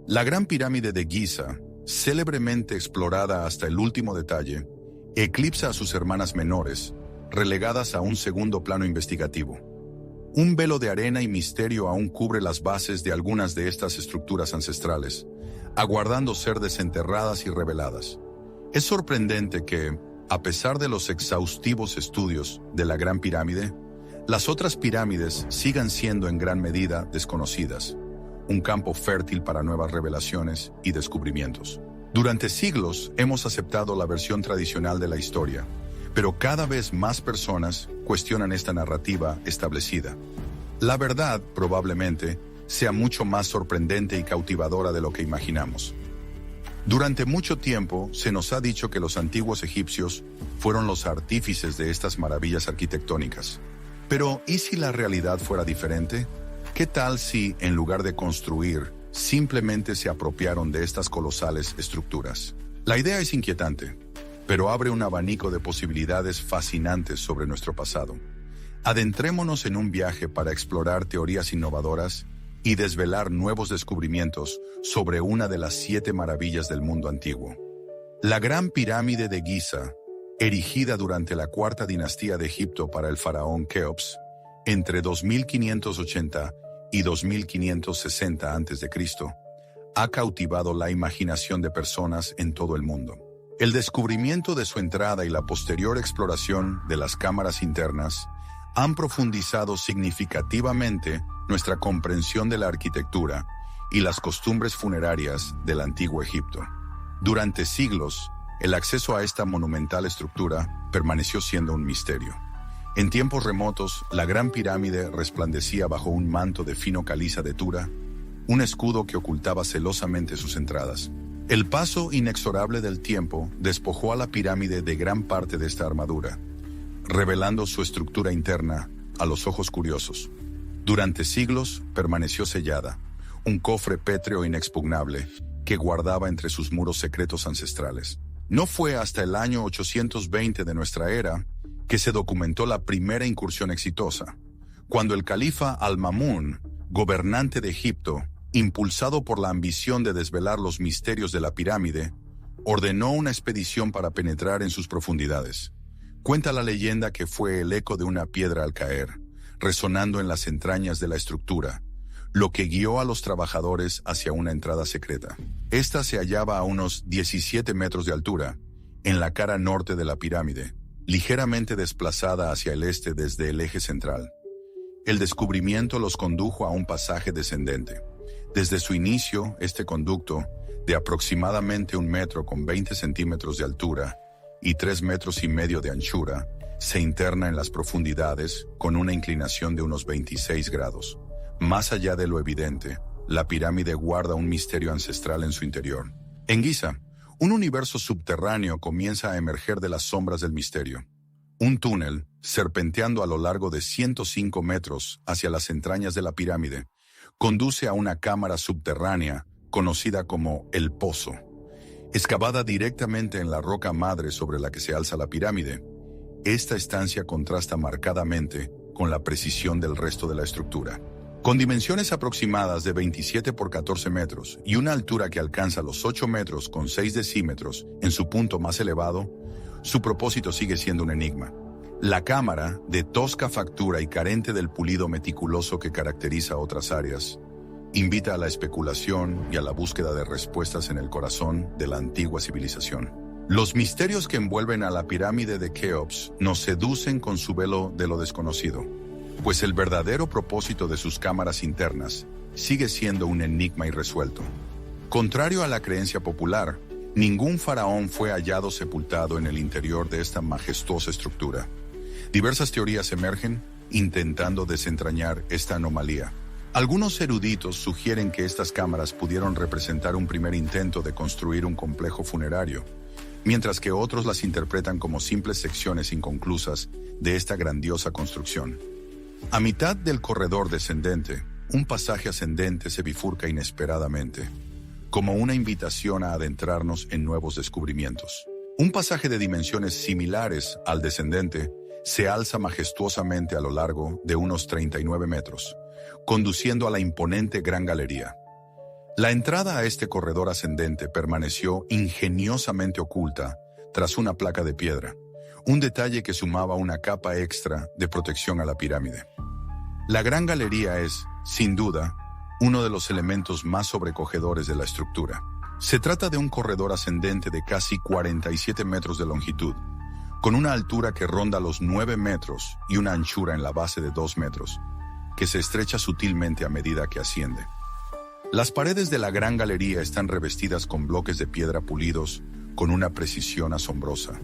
La Gran Pirámide de Giza, célebremente explorada hasta el último detalle, eclipsa a sus hermanas menores, relegadas a un segundo plano investigativo. Un velo de arena y misterio aún cubre las bases de algunas de estas estructuras ancestrales, aguardando ser desenterradas y reveladas. Es sorprendente que, a pesar de los exhaustivos estudios de la Gran Pirámide, las otras pirámides sigan siendo en gran medida desconocidas, un campo fértil para nuevas revelaciones y descubrimientos. Durante siglos hemos aceptado la versión tradicional de la historia, pero cada vez más personas cuestionan esta narrativa establecida. La verdad, probablemente, sea mucho más sorprendente y cautivadora de lo que imaginamos. Durante mucho tiempo se nos ha dicho que los antiguos egipcios fueron los artífices de estas maravillas arquitectónicas. Pero, ¿y si la realidad fuera diferente? ¿Qué tal si, en lugar de construir, simplemente se apropiaron de estas colosales estructuras? La idea es inquietante, pero abre un abanico de posibilidades fascinantes sobre nuestro pasado. Adentrémonos en un viaje para explorar teorías innovadoras y desvelar nuevos descubrimientos sobre una de las 7 maravillas del mundo antiguo. La Gran Pirámide de Giza, erigida durante la cuarta dinastía de Egipto para el faraón Keops, entre 2580 y 2560 a.C., ha cautivado la imaginación de personas en todo el mundo. El descubrimiento de su entrada y la posterior exploración de las cámaras internas han profundizado significativamente nuestra comprensión de la arquitectura y las costumbres funerarias del antiguo Egipto. Durante siglos, el acceso a esta monumental estructura permaneció siendo un misterio. En tiempos remotos, la Gran Pirámide resplandecía bajo un manto de fino caliza de Tura, un escudo que ocultaba celosamente sus entradas. El paso inexorable del tiempo despojó a la pirámide de gran parte de esta armadura, revelando su estructura interna a los ojos curiosos. Durante siglos permaneció sellada, un cofre pétreo inexpugnable que guardaba entre sus muros secretos ancestrales. No fue hasta el año 820 de nuestra era que se documentó la primera incursión exitosa, cuando el califa Al-Ma'mún, gobernante de Egipto, impulsado por la ambición de desvelar los misterios de la pirámide, ordenó una expedición para penetrar en sus profundidades. Cuenta la leyenda que fue el eco de una piedra al caer, resonando en las entrañas de la estructura, lo que guió a los trabajadores hacia una entrada secreta. Esta se hallaba a unos 17 metros de altura, en la cara norte de la pirámide, ligeramente desplazada hacia el este desde el eje central. El descubrimiento los condujo a un pasaje descendente. Desde su inicio, este conducto, de aproximadamente 1 metro con 20 centímetros de altura y 3 metros y medio de anchura, se interna en las profundidades con una inclinación de unos 26 grados. Más allá de lo evidente, la pirámide guarda un misterio ancestral en su interior. En Giza, un universo subterráneo comienza a emerger de las sombras del misterio. Un túnel, serpenteando a lo largo de 105 metros hacia las entrañas de la pirámide, conduce a una cámara subterránea conocida como El Pozo. Excavada directamente en la roca madre sobre la que se alza la pirámide, esta estancia contrasta marcadamente con la precisión del resto de la estructura. Con dimensiones aproximadas de 27 por 14 metros y una altura que alcanza los 8 metros con 6 decímetros en su punto más elevado, su propósito sigue siendo un enigma. La cámara, de tosca factura y carente del pulido meticuloso que caracteriza otras áreas, invita a la especulación y a la búsqueda de respuestas en el corazón de la antigua civilización. Los misterios que envuelven a la pirámide de Keops nos seducen con su velo de lo desconocido, pues el verdadero propósito de sus cámaras internas sigue siendo un enigma irresuelto. Contrario a la creencia popular, ningún faraón fue hallado sepultado en el interior de esta majestuosa estructura. Diversas teorías emergen intentando desentrañar esta anomalía. Algunos eruditos sugieren que estas cámaras pudieron representar un primer intento de construir un complejo funerario, mientras que otros las interpretan como simples secciones inconclusas de esta grandiosa construcción. A mitad del corredor descendente, un pasaje ascendente se bifurca inesperadamente, como una invitación a adentrarnos en nuevos descubrimientos. Un pasaje de dimensiones similares al descendente se alza majestuosamente a lo largo de unos 39 metros, conduciendo a la imponente Gran Galería. La entrada a este corredor ascendente permaneció ingeniosamente oculta tras una placa de piedra, un detalle que sumaba una capa extra de protección a la pirámide. La Gran Galería es, sin duda, uno de los elementos más sobrecogedores de la estructura. Se trata de un corredor ascendente de casi 47 metros de longitud, con una altura que ronda los 9 metros y una anchura en la base de 2 metros, que se estrecha sutilmente a medida que asciende. Las paredes de la Gran Galería están revestidas con bloques de piedra pulidos con una precisión asombrosa,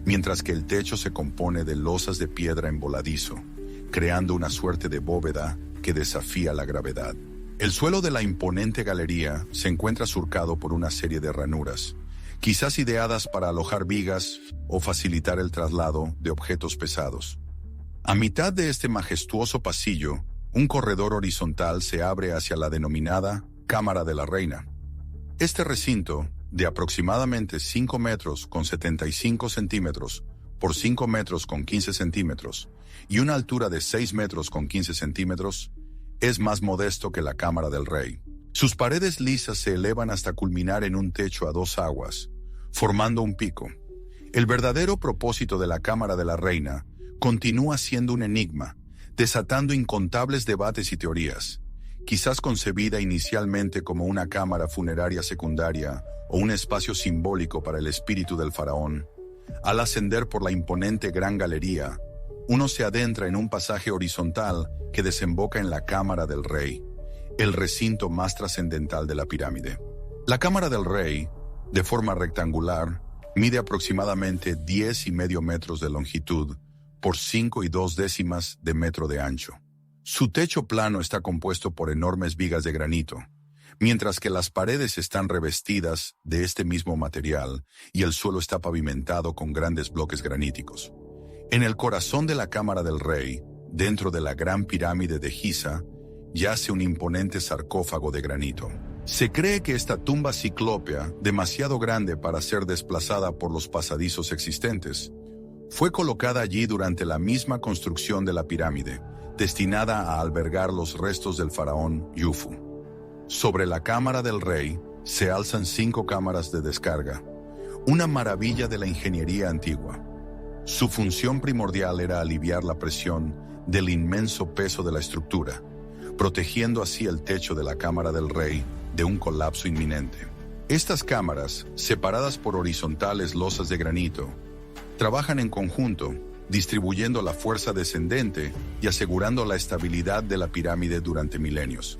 mientras que el techo se compone de losas de piedra en voladizo, creando una suerte de bóveda que desafía la gravedad. El suelo de la imponente galería se encuentra surcado por una serie de ranuras, quizás ideadas para alojar vigas o facilitar el traslado de objetos pesados. A mitad de este majestuoso pasillo, un corredor horizontal se abre hacia la denominada Cámara de la Reina. Este recinto, de aproximadamente 5 metros con 75 centímetros por 5 metros con 15 centímetros y una altura de 6 metros con 15 centímetros, es más modesto que la Cámara del Rey. Sus paredes lisas se elevan hasta culminar en un techo a 2 aguas, formando un pico. El verdadero propósito de la Cámara de la Reina continúa siendo un enigma, desatando incontables debates y teorías. Quizás concebida inicialmente como una cámara funeraria secundaria o un espacio simbólico para el espíritu del faraón, al ascender por la imponente Gran Galería, uno se adentra en un pasaje horizontal que desemboca en la Cámara del Rey, el recinto más trascendental de la pirámide. La Cámara del Rey, de forma rectangular, mide aproximadamente 10,5 metros de longitud por 5,2 de metro de ancho. Su techo plano está compuesto por enormes vigas de granito, mientras que las paredes están revestidas de este mismo material y el suelo está pavimentado con grandes bloques graníticos. En el corazón de la Cámara del Rey, dentro de la Gran Pirámide de Giza, yace un imponente sarcófago de granito. Se cree que esta tumba ciclópea, demasiado grande para ser desplazada por los pasadizos existentes, fue colocada allí durante la misma construcción de la pirámide, destinada a albergar los restos del faraón Yufu. Sobre la Cámara del Rey se alzan 5 cámaras de descarga, una maravilla de la ingeniería antigua. Su función primordial era aliviar la presión del inmenso peso de la estructura, protegiendo así el techo de la Cámara del Rey de un colapso inminente. Estas cámaras, separadas por horizontales losas de granito, trabajan en conjunto, distribuyendo la fuerza descendente y asegurando la estabilidad de la pirámide durante milenios.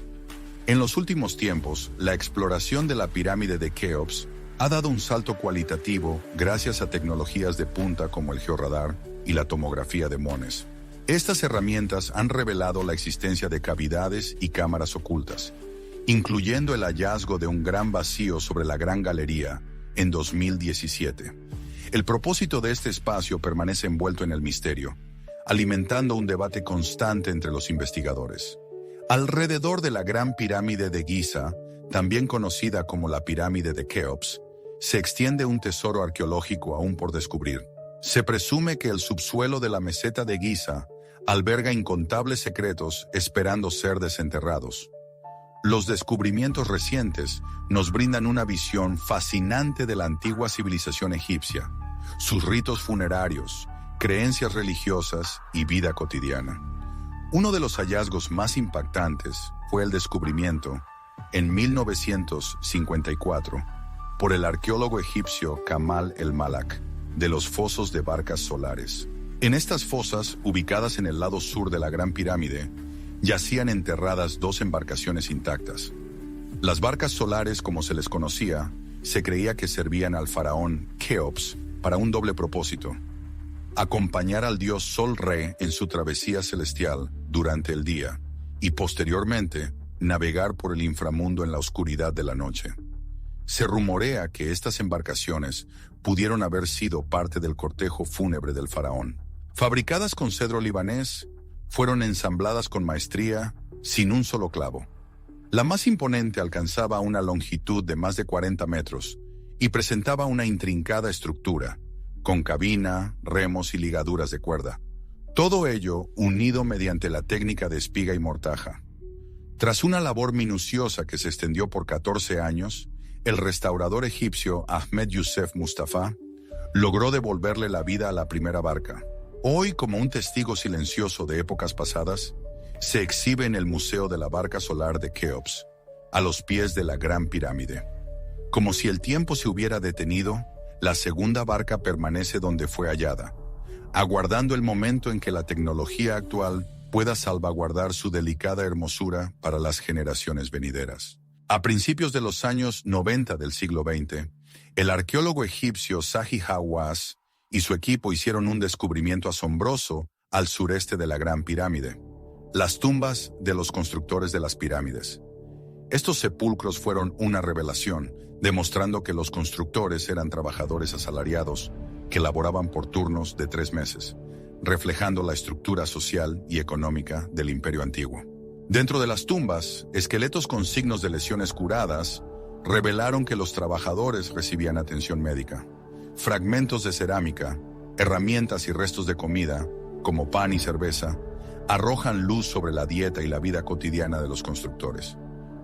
En los últimos tiempos, la exploración de la pirámide de Keops ha dado un salto cualitativo gracias a tecnologías de punta como el georradar y la tomografía de Mones. Estas herramientas han revelado la existencia de cavidades y cámaras ocultas, incluyendo el hallazgo de un gran vacío sobre la Gran Galería en 2017. El propósito de este espacio permanece envuelto en el misterio, alimentando un debate constante entre los investigadores. Alrededor de la Gran Pirámide de Giza, también conocida como la Pirámide de Keops, se extiende un tesoro arqueológico aún por descubrir. Se presume que el subsuelo de la meseta de Giza alberga incontables secretos esperando ser desenterrados. Los descubrimientos recientes nos brindan una visión fascinante de la antigua civilización egipcia, sus ritos funerarios, creencias religiosas y vida cotidiana. Uno de los hallazgos más impactantes fue el descubrimiento, en 1954, por el arqueólogo egipcio Kamal el-Malak, de los fosos de barcas solares. En estas fosas, ubicadas en el lado sur de la Gran Pirámide, yacían enterradas 2 embarcaciones intactas. Las barcas solares, como se les conocía, se creía que servían al faraón Keops para un doble propósito: acompañar al dios Sol-Re en su travesía celestial durante el día y posteriormente navegar por el inframundo en la oscuridad de la noche. Se rumorea que estas embarcaciones pudieron haber sido parte del cortejo fúnebre del faraón. Fabricadas con cedro libanés, fueron ensambladas con maestría, sin un solo clavo. La más imponente alcanzaba una longitud de más de 40 metros y presentaba una intrincada estructura, con cabina, remos y ligaduras de cuerda. Todo ello unido mediante la técnica de espiga y mortaja. Tras una labor minuciosa que se extendió por 14 años, el restaurador egipcio Ahmed Youssef Mustafa logró devolverle la vida a la primera barca. Hoy, como un testigo silencioso de épocas pasadas, se exhibe en el Museo de la Barca Solar de Keops, a los pies de la Gran Pirámide. Como si el tiempo se hubiera detenido, la segunda barca permanece donde fue hallada, aguardando el momento en que la tecnología actual pueda salvaguardar su delicada hermosura para las generaciones venideras. A principios de los años 90 del siglo XX, el arqueólogo egipcio Zahi Hawass y su equipo hicieron un descubrimiento asombroso al sureste de la Gran Pirámide: las tumbas de los constructores de las pirámides. Estos sepulcros fueron una revelación, demostrando que los constructores eran trabajadores asalariados que laboraban por turnos de 3 meses, reflejando la estructura social y económica del Imperio Antiguo. Dentro de las tumbas, esqueletos con signos de lesiones curadas revelaron que los trabajadores recibían atención médica. Fragmentos de cerámica, herramientas y restos de comida, como pan y cerveza, arrojan luz sobre la dieta y la vida cotidiana de los constructores.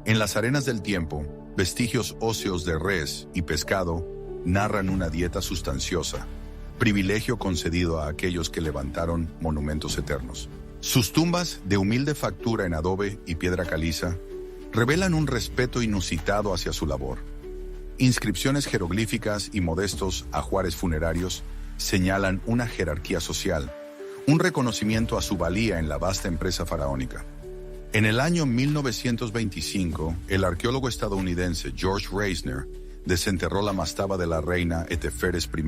En las arenas del tiempo, vestigios óseos de res y pescado narran una dieta sustanciosa, privilegio concedido a aquellos que levantaron monumentos eternos. Sus tumbas, de humilde factura en adobe y piedra caliza, revelan un respeto inusitado hacia su labor. Inscripciones jeroglíficas y modestos ajuares funerarios señalan una jerarquía social, un reconocimiento a su valía en la vasta empresa faraónica. En el año 1925, el arqueólogo estadounidense George Reisner desenterró la mastaba de la reina Eteferes I,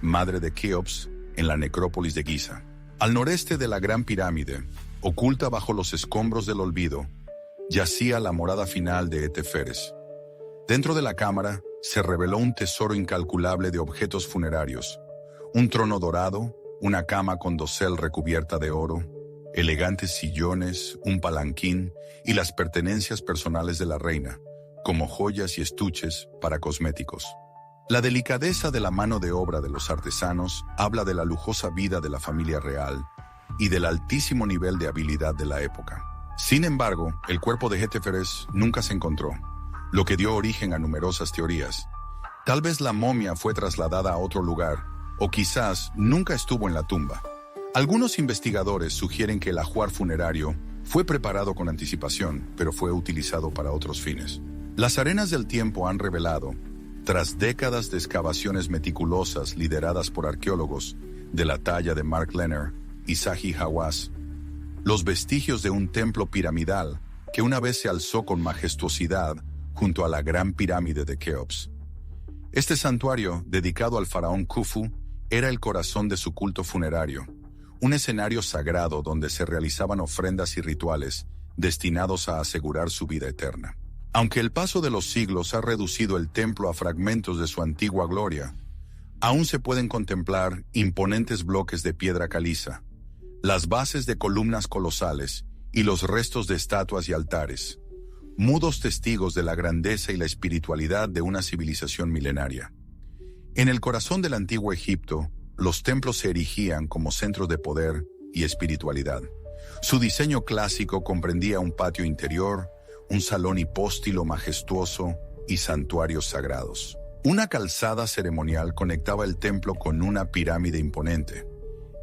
madre de Keops, en la necrópolis de Giza. Al noreste de la Gran Pirámide, oculta bajo los escombros del olvido, yacía la morada final de Eteferes. Dentro de la cámara se reveló un tesoro incalculable de objetos funerarios: un trono dorado, una cama con dosel recubierta de oro, elegantes sillones, un palanquín y las pertenencias personales de la reina, como joyas y estuches para cosméticos. La delicadeza de la mano de obra de los artesanos habla de la lujosa vida de la familia real y del altísimo nivel de habilidad de la época. Sin embargo, el cuerpo de Eteferes nunca se encontró, lo que dio origen a numerosas teorías. Tal vez la momia fue trasladada a otro lugar, o quizás nunca estuvo en la tumba. Algunos investigadores sugieren que el ajuar funerario fue preparado con anticipación, pero fue utilizado para otros fines. Las arenas del tiempo han revelado, tras décadas de excavaciones meticulosas lideradas por arqueólogos de la talla de Mark Lehner y Zahi Hawass, los vestigios de un templo piramidal que una vez se alzó con majestuosidad junto a la Gran Pirámide de Keops. Este santuario, dedicado al faraón Khufu, era el corazón de su culto funerario, un escenario sagrado donde se realizaban ofrendas y rituales destinados a asegurar su vida eterna. Aunque el paso de los siglos ha reducido el templo a fragmentos de su antigua gloria, aún se pueden contemplar imponentes bloques de piedra caliza, las bases de columnas colosales y los restos de estatuas y altares, mudos testigos de la grandeza y la espiritualidad de una civilización milenaria. En el corazón del antiguo Egipto, los templos se erigían como centros de poder y espiritualidad. Su diseño clásico comprendía un patio interior, un salón hipóstilo majestuoso y santuarios sagrados. Una calzada ceremonial conectaba el templo con una pirámide imponente,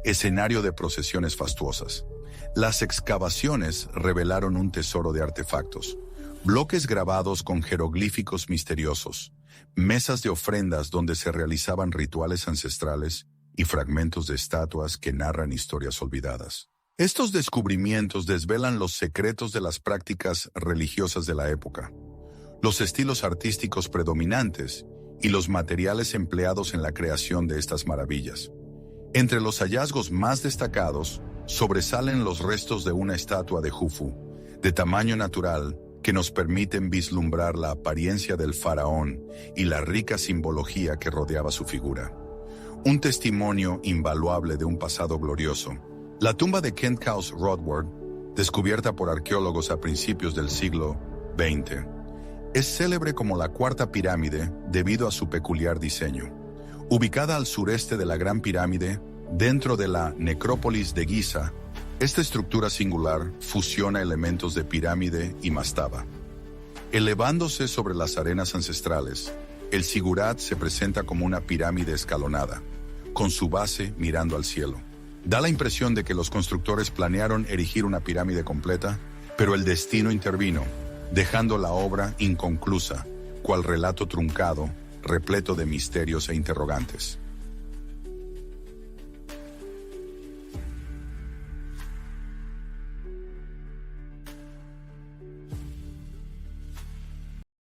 escenario de procesiones fastuosas. Las excavaciones revelaron un tesoro de artefactos, bloques grabados con jeroglíficos misteriosos, mesas de ofrendas donde se realizaban rituales ancestrales y fragmentos de estatuas que narran historias olvidadas. Estos descubrimientos desvelan los secretos de las prácticas religiosas de la época, los estilos artísticos predominantes y los materiales empleados en la creación de estas maravillas. Entre los hallazgos más destacados sobresalen los restos de una estatua de Khufu, de tamaño natural, que nos permiten vislumbrar la apariencia del faraón y la rica simbología que rodeaba su figura. Un testimonio invaluable de un pasado glorioso. La tumba de Kenthouse Rodward, descubierta por arqueólogos a principios del siglo XX, es célebre como la cuarta pirámide debido a su peculiar diseño. Ubicada al sureste de la Gran Pirámide, dentro de la necrópolis de Giza, Esta estructura singular fusiona elementos de pirámide y mastaba. Elevándose sobre las arenas ancestrales, el zigurat se presenta como una pirámide escalonada, con su base mirando al cielo. Da la impresión de que los constructores planearon erigir una pirámide completa, pero el destino intervino, dejando la obra inconclusa, cual relato truncado, repleto de misterios e interrogantes.